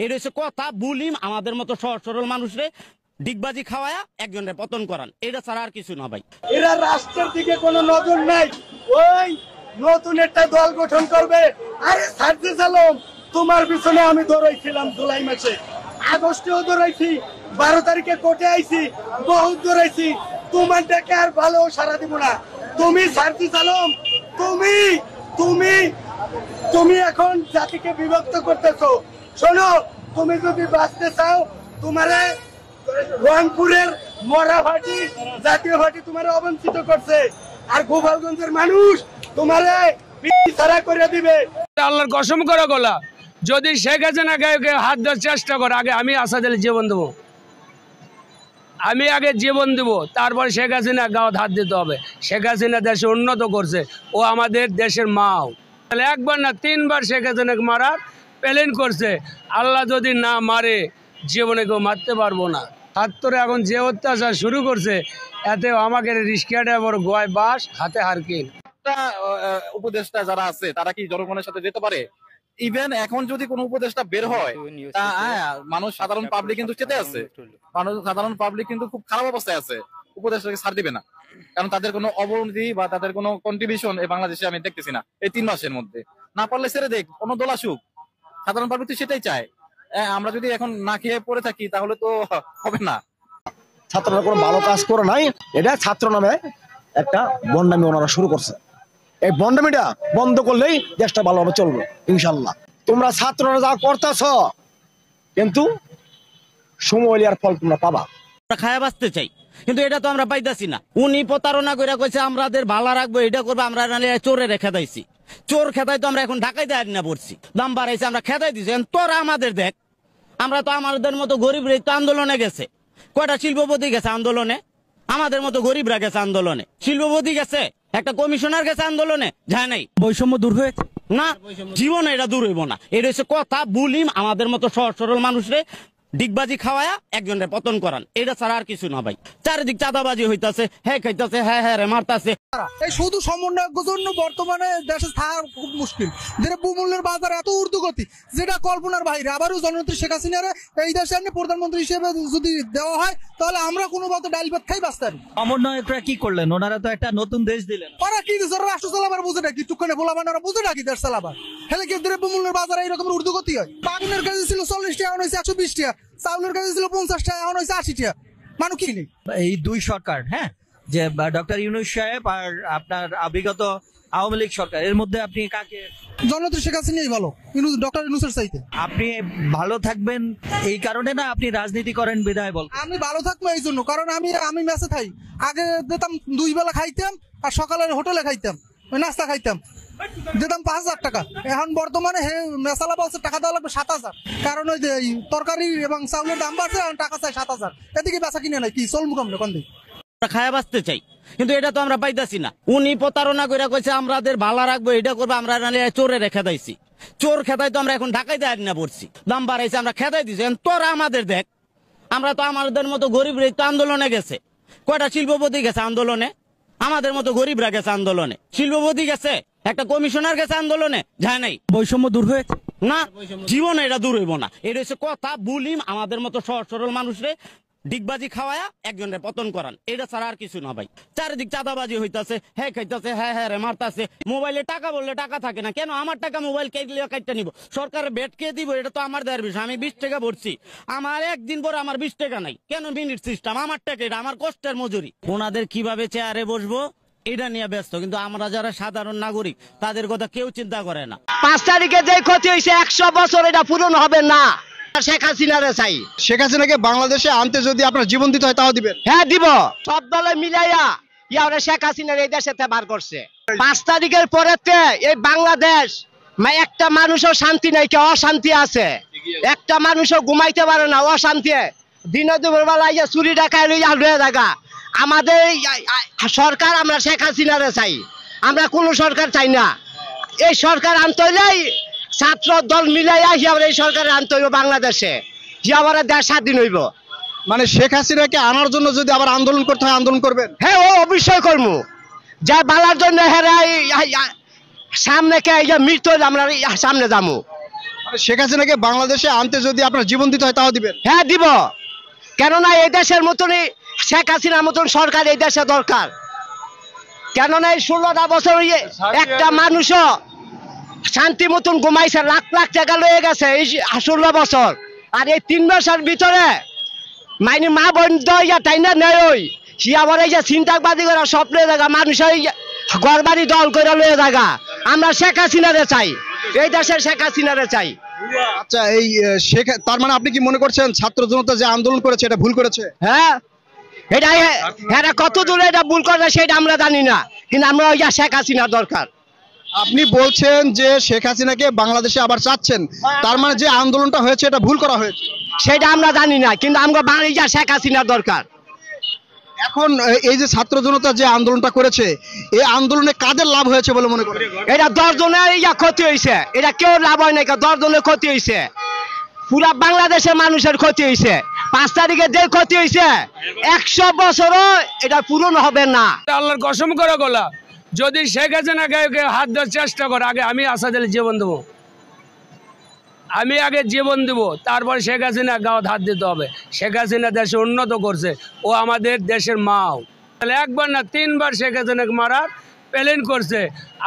এটা হচ্ছে কথা। বুলিম আমাদের মতো সহজ সরল মানুষরে ডিগবাজি খাওয়ায়া একজনের পতন করান, এটা ছাড়া আর কিছু না ভাই। এরা রাষ্ট্রের দিকে কোনো নজর নাই, ওই নতুন একটা দল গঠন করবে। আরে সার্জিস আলম, তোমার পিছনে আমি দৌড়াইছিলাম জুলাই মাসে, আগস্টেও দৌড়াইছি, 12 তারিখে কোর্টে আইছি, বহুত দৌড়াইছি। তোমার ডেকে আর ভালো সারা দিব না। তুমি সার্জিস আলম, তুমি তুমি তুমি এখন জাতিকে বিভক্ত করতেছো। শোনো, তুমি যদি বাঁচতে চাও, তোমারে রংপুরের মরা পার্টি, জাতীয় পার্টি তোমারে অবঞ্চিত করছে, আর গোপালগঞ্জের মানুষ তোমারে ছাড়া করে দিবে। আল্লাহর কসম করে গলা, যদি শেখ হাসিনা গায়ে হাত দেওয়ার চেষ্টা করে, আগে আমি আসাদ আলী জীবন দেবো, আমি আগে জীবন দেবো, তারপর শেখ হাসিনা গাঁত হাত দিতে হবে। শেখ হাসিনা দেশে উন্নত করছে, ও আমাদের দেশের মাও। তাহলে একবার না 3 বার শেখ হাসিনাকে মারার প্ল্যান করছে। আল্লাহ যদি না মারে, জীবনে কেউ মারতে পারবো না। ছাত্ররা এখন যে অত্যাচার শুরু করছে, এতে আমাকে রিস্কা ড্রাইভার গয় বাস হাতে হারকিন। উপদেষ্টা যারা আছে তারা কি জনগণের সাথে যেতে পারে? ইভেন এখন যদি কোনো উপদেষ্টা বের হয়, মানুষ সাধারণ পাবলিক কিন্তু চেতে আছে, সাধারণ পাবলিক কিন্তু খুব খারাপ অবস্থায় আছে, উপদেষ্টাকে ছাড় দিবে না। কারণ তাদের কোনো অবনতি বা তাদের কোনো কন্ট্রিবিউশন এই বাংলাদেশে আমি দেখতেছি না এই 3 মাসের মধ্যে। না পারলে ছেড়ে দেখ, কোনো দল আসুক, সাধারণ পাবলিক তো সেটাই চায়। আমরা যদি এখন না খেয়ে পড়ে থাকি তাহলে তো হবে না। ছাত্ররা কোনো ভালো কাজ করে নাই, এটা ছাত্র নামে একটা বন্ডামি ওনারা শুরু করছে। এই বন্ডামিটা বন্ধ করলেই দেশটা ভালোভাবে চলবে ইনশাল্লাহ। তোমরা ছাত্ররা যা করতেছ, কিন্তু সময় আর ফল তোমরা পাবা। খায়া বাঁচতে চাই, কিন্তু এটা তো আমরা পাইতাছি না। উনি প্রতারণা করে কইছে আমাদের ভালো রাখবো, এটা করবো, আমরা চোরে রেখে দিয়েছি। চোর খেদাই তো আমরা এখন ঢাকাই দেয় না পড়ছি, দাম বাড়াইছে, আমরা খেদাই দিছি। তোরা আমাদের দেখ, আমরা তো আমাদের মতো গরিবরা তো আন্দোলনে গেছে। কয়টা শিল্পপতি গেছে আন্দোলনে? আমাদের মতো গরিবরা গেছে আন্দোলনে। শিল্পপতি গেছে, একটা কমিশনার গেছে আন্দোলনে, যায় নাই। বৈষম্য দূর হয়েছে না, জীবনে এটা দূর হইব না। এটা হচ্ছে কথা। বুলিম আমাদের মতো সহজ সরল মানুষরে ডিগবাজি খাওয়ায়া একজনের পতন করান, এটা ছাড়া আর কিছু না ভাই। চারিদিক চাঁদাবাজি হইতাছে, হ্যাঁ খাইতাছে, হ্যাঁ হ্যাঁ রে মারতাছে। এই শুধু সমন্বয়ের জন্য বর্তমানে দেশে থাকা খুব মুশকিল। দ্রব্যমূল্যের বাজার এত ঊর্ধ্বগতি, যেটা কল্পনার বাইরে। আবারও জননেত্রী শেখ হাসিনারে এই দেশে প্রধানমন্ত্রী হিসেবে যদি দেওয়া হয়, তাহলে আমরা কোনো মতো ডাল ভাত খাই বাঁচতে পারি। সমন্বয়করা কি করলেন? ওনারা তো একটা নতুন দেশ দিলেন। ওরা কি দিচ্ছে? রাষ্ট্র চালাবার বুঝে নাকি? টুকখানে বলাবান ওরা বুঝে নাকি দেশ চালাবার? হেলে কি দ্রব্যমূল্যের বাজারে এইরকম ঊর্ধ্বগতি হয়? বাগুনের কাছে ছিল 40 টাকা, এখন হয়েছে 120 টাকা। চাউলের কাছে ছিল 50 টাকা, এখন হয়েছে 80 টাকা। মানুষ কি নেই? এই 2 সরকার, হ্যাঁ, যে ডক্টর ইউনূস সাহেব আর আপনার বিগত আওয়ামী লীগ সরকার, এর মধ্যে আপনি কাকে? জননেত্রী শেখ হাসিনাই ভালো, ডক্টর ইউনূসের চাইতে। আপনি ভালো থাকবেন এই কারণে না, আপনি রাজনীতি করেন বিধায় বল? আমি ভালো থাকবো এই জন্য, কারণ আমি মেসে খাই। আগে দিতাম 2 বেলা খাইতাম, আর সকালের হোটেলে খাইতাম, নাস্তা খাইতাম, দিতাম 5000 টাকা। এখন বর্তমানে মেসালা বলছে টাকা দেওয়া লাগবে 7000, কারণ ওই যে তরকারি এবং চাউলের দাম বাড়ছে, টাকা চাই 7000। এদিকে বেচা কিনে নাই, কি চলবো কেমন কোন দিন? খায়া বাঁচতে চাই, কিন্তু এটা তো আমরা পাইতাছি না। উনি প্রতারণা করে কইছে আমাদের ভালো রাখবো, এটা করবো, আমরা চোরে রেখে দিয়েছি। চোর খেদাই তো আমরা এখন ঢাকাই দেয় না পড়ছি, দাম বাড়াইছে, আমরা খেদাই দিছি। তোরা আমাদের দেখ, আমরা তো আমাদের মতো গরিবরা তো আন্দোলনে গেছে। কয়টা শিল্পপতি গেছে আন্দোলনে? আমাদের মতো গরিবরা গেছে আন্দোলনে। শিল্পপতি গেছে, একটা কমিশনার গেছে আন্দোলনে, যায় নাই। বৈষম্য দূর হয়েছে না, জীবনে এটা দূর হইব না। এটা হচ্ছে কথা। বুলিম আমাদের মতো সহজ সরল মানুষরে ডিগবাজি খাওয়ায়া একজনের পতন করান, এটা ছাড়া আর কিছু না ভাই। চারিদিক চাঁদাবাজি হইতাছে, হ্যাঁ খাইতাছে, হ্যাঁ হ্যাঁ রে মারতাছে। মোবাইলে টাকা বললে টাকা থাকে না কেন? আমার টাকা মোবাইল কাইটটা নিব, সরকারের বেড কে দিব? এটা তো আমার দেওয়ার বিষয়। আমি 20 টাকা ভরছি, আমার একদিন পরে আমার 20 টাকা নাই কেন? মিনিট সিস্টেম, আমার টাকা, এটা আমার কষ্টের মজুরি। ওনাদের কিভাবে চেয়ারে বসবো এটা নিয়ে ব্যস্ত, কিন্তু আমরা যারা সাধারণ নাগরিক তাদের কথা কেউ চিন্তা করে না। 5 তারিখে যে ক্ষতি হয়েছে 100 বছর এটা পূরণ হবে না। শেখ হাসিনারে চাই। শেখ হাসিনাকে বাংলাদেশে আনতে যদি আপনার জীবন দিতে হয়, তাও দিবেন? হ্যাঁ দিব। সব দলে মিলাইয়া ইয়ারে শেখ হাসিনার এই দেশে বার করছে। 5 তারিখের পরেতে এই বাংলাদেশ একটা মানুষও শান্তি নাই, কে অশান্তি আছে। একটা মানুষও ঘুমাইতে পারে না, অশান্তি। দিনে দুপুর বেলা চুরি ডাকায় লইয়া জায়গা। আমাদের সরকার, আমরা শেখ হাসিনারে চাই, আমরা কোন সরকার চাই না। এই সরকার আনতে হইলেই ছাত্র দল মিলাইয়া এই সরকারের আনতে হইব বাংলাদেশে, যে আবার দেশ স্বাধীন হইব। মানে শেখ হাসিনাকে আনার জন্য যদি আবার আন্দোলন করতে হয়, আন্দোলন করবেন? হ্যাঁ, ও অবশ্যই করবো। যা বালার জন্য সামনে কে মৃত্যু হইলে আমরা সামনে যাবো। মানে শেখ হাসিনাকে বাংলাদেশে আনতে যদি আপনার জীবন দিতে হয় তাও দিবেন? হ্যাঁ দিব, কেননা এই দেশের মতনই শেখ হাসিনার মতন সরকার এই দেশে দরকার। কেননা এই 16টা বছর একটা মানুষও শান্তি মতন ঘুমাইছে, লাখ লাখ টাকা লয়ে গেছে এই 16 বছর। আর এই 3 বছর ভিতরে মাইনি মা বোন দইয়া তাই না নেই সে আবার এই যে চিন্তাবাদী করে সব লয়ে জায়গা মানুষের ঘর বাড়ি দল করে লয়ে জায়গা। আমরা শেখ হাসিনারে চাই, এই দেশের শেখ হাসিনারে চাই। আচ্ছা, এই শেখ, তার মানে আপনি কি মনে করছেন ছাত্র জনতা যে আন্দোলন করেছে এটা ভুল করেছে? হ্যাঁ, এটা কত দূরে এটা ভুল করে সেটা আমরা জানি না, কিন্তু আমরা ওই যে শেখ হাসিনার দরকার। আপনি বলছেন যে শেখ হাসিনাকে বাংলাদেশে আবার চাচ্ছেন, তার মানে যে আন্দোলনটা হয়েছে এটা ভুল করা হয়েছে? সেটা আমরা জানি না, কিন্তু আমরা বাংলাদেশে শেখ হাসিনার দরকার। এখন এই যে ছাত্র জনতা যে আন্দোলনটা করেছে, এই আন্দোলনে কাদের লাভ হয়েছে বলে মনে করেন? এটা 10 জনের ক্ষতি হয়েছে, এটা কেউ লাভ হয় নাই, 10 জনের ক্ষতি হয়েছে, পুরা বাংলাদেশের মানুষের ক্ষতি হয়েছে। 5 তারিখে যে ক্ষতি হয়েছে 100 বছরও এটা পূরণ হবে না। আল্লাহর কসম করে গলা, যদি শেখ হাসিনা গায়ে হাত দেওয়ার চেষ্টা করে আগে আমি আসাদ আলী জীবন দেবো, আমি আগে জীবন দেবো, তারপর শেখ হাসিনা গাঁত হাত দিতে হবে। শেখ হাসিনা দেশে উন্নত করছে, ও আমাদের দেশের মাও। তাহলে একবার না 3 বার শেখ হাসিনাকে মারার প্ল্যান করছে।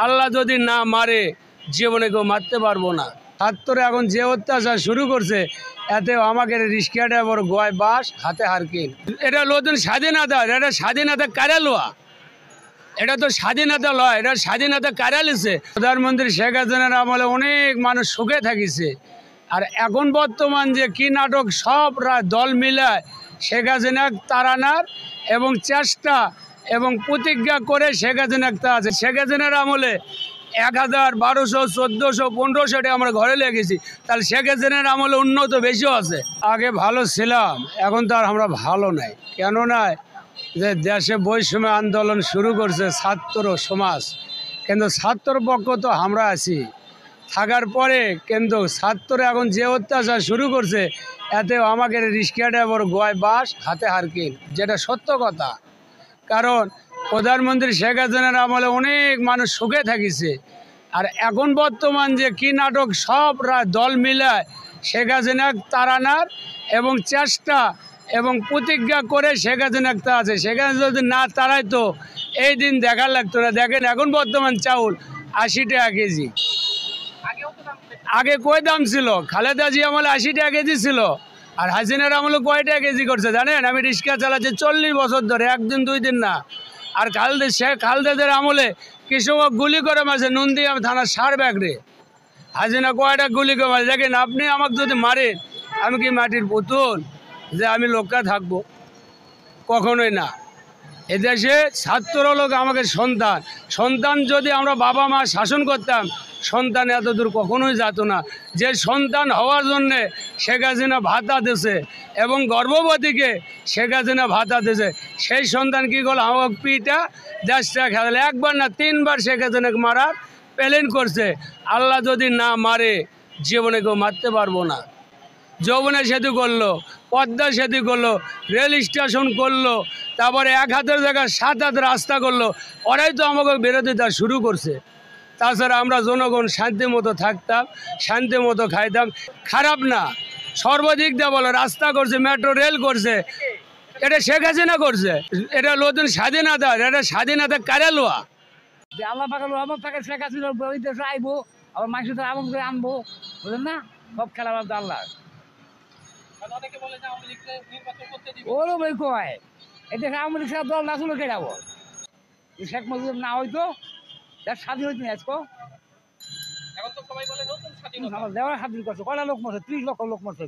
আল্লাহ যদি না মারে জীবনে কেউ মারতে পারবো না। ছাত্ররা এখন যে অত্যাচার শুরু করছে, এতে আমাকে রিক্সা ড্রাইভার গয় বাস হাতে হারকিন। এটা নতুন স্বাধীনতা, এটা স্বাধীনতা কারা লোয়া, এটা তো স্বাধীনতা লয়, এটা স্বাধীনতা কারা লিছে। প্রধানমন্ত্রী শেখ হাসিনার আমলে অনেক মানুষ সুখে থাকিছে। আর এখন বর্তমান যে কি নাটক, সব দল মিলায় শেখ হাসিনা তাড়ানোর এবং চেষ্টা এবং প্রতিজ্ঞা করে শেখ হাসিনা আছে। শেখ হাসিনার আমলে 1000, 1200, 1400, 1500 আমরা ঘরে লেগেছি, তাহলে শেখ হাসিনার আমলে উন্নত বেশিও আছে। আগে ভালো ছিলাম, এখন তো আর আমরা ভালো নাই। কেন নয় যে দেশে বৈষম্য আন্দোলন শুরু করছে ছাত্র সমাজ, কিন্তু ছাত্র পক্ষ তো আমরা আছি থাকার পরে, কিন্তু ছাত্র এখন যে অত্যাচার শুরু করছে, এতে আমাকে রিক্সা ড্রাইভার গয় বাস হাতে হারকিন, যেটা সত্য কথা। কারণ প্রধানমন্ত্রী শেখ হাসিনার আমলে অনেক মানুষ সুখে থাকিছে। আর এখন বর্তমান যে কি নাটক, সব দল মিলায় শেখ হাসিনা তাড়ানোর এবং চেষ্টা এবং প্রতিজ্ঞা করে শেখ হাসিনা আছে। শেখ হাসিনা যদি না তাড়াইতো এই দিন দেখার লাগতো না। দেখেন এখন বর্তমান চাউল 80 টাকা কেজি, আগে কয় দাম ছিল? খালেদা জিয়া আমলে 80 টাকা কেজি ছিল, আর হাসিনার আমলে কয় টাকা কেজি করছে জানেন? আমি রিক্সা চালাচ্ছি 40 বছর ধরে, 1 দিন 2 দিন না। আর খালেদাদের আমলে কৃষক গুলি করে মাঝে নন্দী থানার 60 ব্যাগরে, হাসিনা কয়টা গুলি করে মাঝে। দেখেন আপনি আমাকে যদি মারেন, আমি কি মাটির পুতুল যে আমি লোকা থাকবো? কখনোই না। এদেশে ছাত্র লোক আমাকে সন্তান, সন্তান যদি আমরা বাবা মা শাসন করতাম, সন্তান এত দূর কখনোই যেত না। যে সন্তান হওয়ার জন্যে শেখ হাসিনা ভাতা দিয়েছে এবং গর্ভবতীকে শেখ হাসিনা ভাতা দিয়েছে, সেই সন্তান কী করলো? আমাকে পিটা দেশটা খেলালে। একবার না 3 বার শেখ হাসিনাকে মারার প্ল্যান করছে। আল্লাহ যদি না মারে জীবনে কেউ মারতে পারবো না। যৌবনা সেতু করলো, পদ্মা সেতু করলো, রেল স্টেশন করলো, তারপরে 1 হাতের জায়গায় 7 হাত রাস্তা করলো। ওরাই তো আমাকে বিরোধিতা শুরু করছে। তাছাড়া আমরা জনগণ শান্তি মতো থাকতাম, শান্তি মতো খাইতাম। খারাপ না, সর্বাধিক দিয়ে বলো, রাস্তা করছে, মেট্রো রেল করছে, এটা শেখ হাসিনা করছে। এটা নতুন স্বাধীনতা, এটা স্বাধীনতা কারা লোয়া? আল্লাহ পাকে রহমত থাকে, শেখ হাসিনা ওই দেশে আইবো, আবার মানুষের আমল করে আনবো, বুঝলেন না? সব খেলা বাদ আল্লাহ। ওরও বই কয় এই দেশে আওয়ামী লীগ দল না ছিল কে যাবো? শেখ মুজিব না হইতো দেশ স্বাধীন হইতো আজকে। দেওয়ার স্বাধীন করছে, কয়টা লোক মরছে? 30 লক্ষ লোক মরছে।